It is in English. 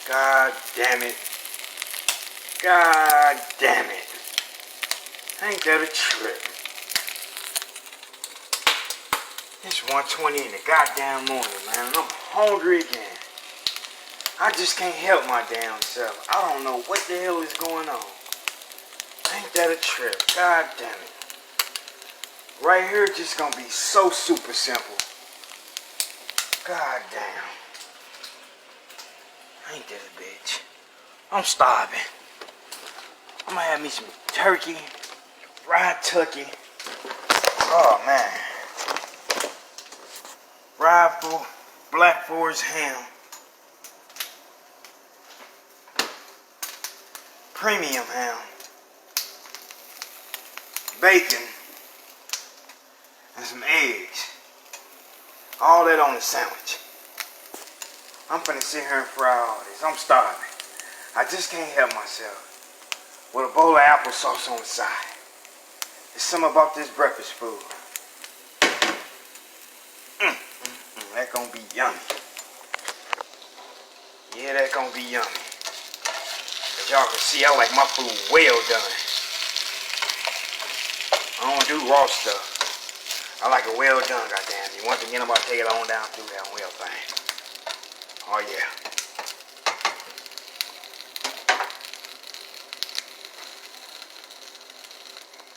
God damn it. God damn it. Ain't that a trip? It's 1:20 in the goddamn morning, man, and I'm hungry again. I just can't help my damn self. I don't know what the hell is going on. Ain't that a trip? God damn it. Right here, just gonna be so super simple. God damn. Ain't that a bitch? I'm starving. I'm gonna have me some turkey, fried turkey. Oh man. Fried Black Forest ham. Premium ham. Bacon. And some eggs. All that on the sandwich. I'm finna sit here and fry all this. I'm starving. I just can't help myself. With a bowl of applesauce on the side. There's something about this breakfast food. That gonna be yummy. Yeah, that gonna be yummy. As y'all can see, I like my food well done. I don't do raw stuff. I like it well done, goddamn. Once again, I'm about to take it on down through that well thing. Oh yeah.